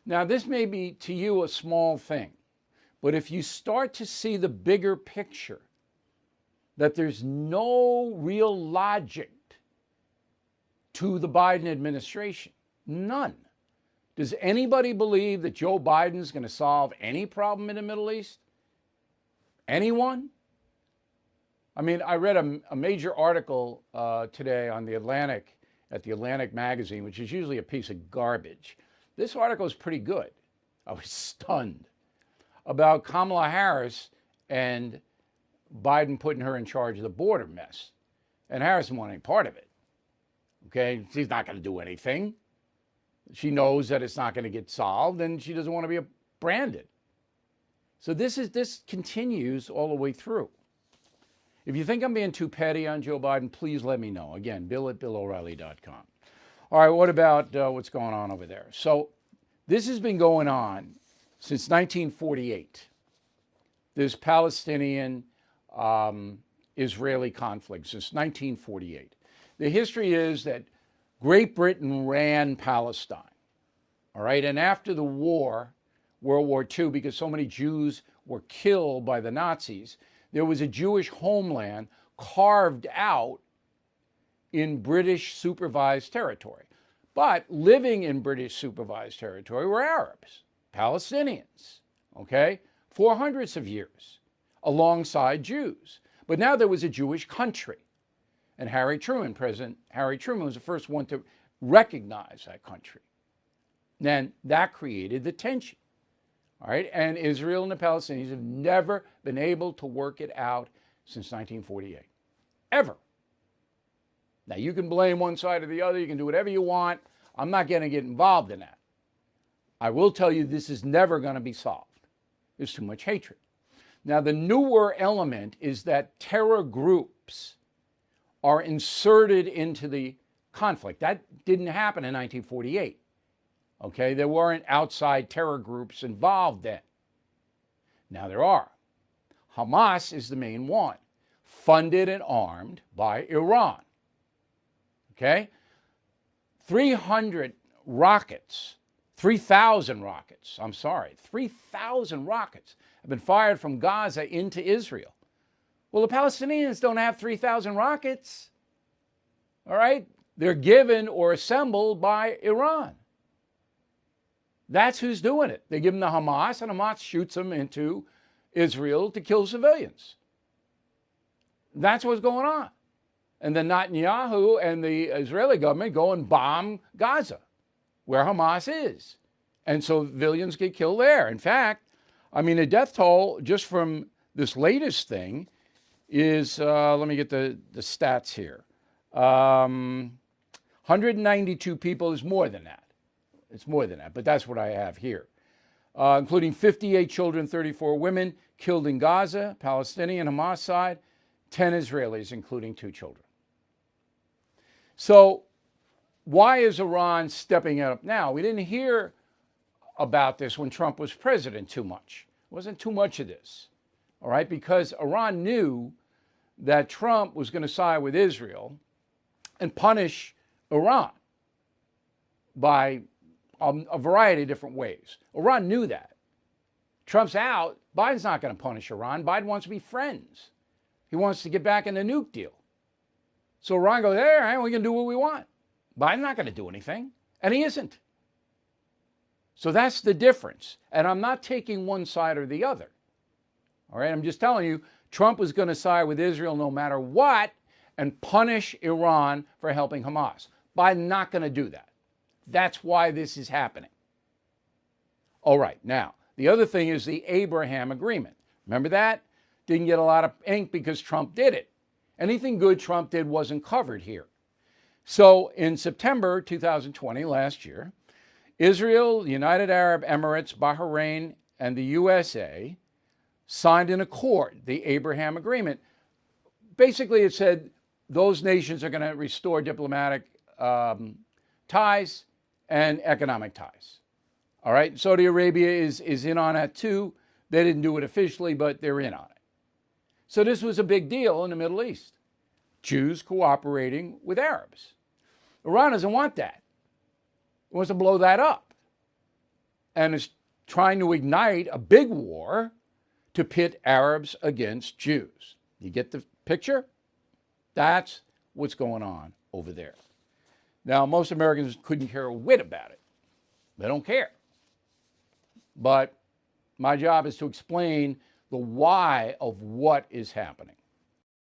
Now, this may be to you a small thing, but if you start to see the bigger picture, that there's no real logic to the Biden administration, none. Does anybody believe that Joe Biden's going to solve any problem in the Middle East? Anyone? I mean, I read a major article today on the Atlantic, at the Atlantic magazine, which is usually a piece of garbage. This article is pretty good. I was stunned about Kamala Harris and Biden putting her in charge of the border mess. And Harris didn't want any part of it. Okay, she's not going to do anything. She knows that it's not going to get solved, and she doesn't want to be branded. So this continues all the way through. If you think I'm being too petty on Joe Biden, please let me know. Again, bill@BillO'Reilly.com. All right, what about what's going on over there? So this has been going on since 1948, this Palestinian-Israeli conflict since 1948. The history is that Great Britain ran Palestine, all right? And after the war, World War II, because so many Jews were killed by the Nazis, there was a Jewish homeland carved out in British supervised territory. But living in British supervised territory were Arabs, Palestinians, okay, for hundreds of years, alongside Jews. But now there was a Jewish country. And President Harry Truman was the first one to recognize that country. Then that created the tension. All right, and Israel and the Palestinians have never been able to work it out since 1948, ever. Now, you can blame one side or the other. You can do whatever you want. I'm not going to get involved in that. I will tell you this is never going to be solved. There's too much hatred. Now, the newer element is that terror groups are inserted into the conflict. That didn't happen in 1948. Okay, there weren't outside terror groups involved then. Now there are. Hamas is the main one, funded and armed by Iran. Okay? 3,000 rockets have been fired from Gaza into Israel. Well, the Palestinians don't have 3,000 rockets. All right? They're given or assembled by Iran. That's who's doing it. They give them to Hamas, and Hamas shoots them into Israel to kill civilians. That's what's going on. And then Netanyahu and the Israeli government go and bomb Gaza, where Hamas is. And so civilians get killed there. In fact, I mean, the death toll just from this latest thing is, let me get the stats here. 192 people is more than that. It's more than that, but that's what I have here. Including 58 children, 34 women killed in Gaza, Palestinian Hamas side, 10 Israelis, including 2 children. So why is Iran stepping up now? We didn't hear about this when Trump was president too much. It wasn't too much of this, all right? Because Iran knew that Trump was going to side with Israel and punish Iran by a variety of different ways. Iran knew that. Trump's out. Biden's not going to punish Iran. Biden wants to be friends. He wants to get back in the nuke deal. So Iran goes, hey, all right, we can do what we want. Biden's not going to do anything. And he isn't. So that's the difference. And I'm not taking one side or the other. All right, I'm just telling you, Trump was going to side with Israel no matter what and punish Iran for helping Hamas. Biden's not going to do that. That's why this is happening. All right, now, the other thing is the Abraham Agreement. Remember that? Didn't get a lot of ink because Trump did it. Anything good Trump did wasn't covered here. So in September 2020, last year, Israel, the United Arab Emirates, Bahrain, and the USA signed an accord, the Abraham Agreement. Basically, it said those nations are going to restore diplomatic ties and economic ties. All right, Saudi Arabia is in on that too. They didn't do it officially, but they're in on it. So this was a big deal in the Middle East. Jews cooperating with Arabs. Iran doesn't want that. It wants to blow that up. and is trying to ignite a big war to pit Arabs against Jews. You get the picture? That's what's going on over there. Now, most Americans couldn't care a whit about it. They don't care. But my job is to explain the why of what is happening.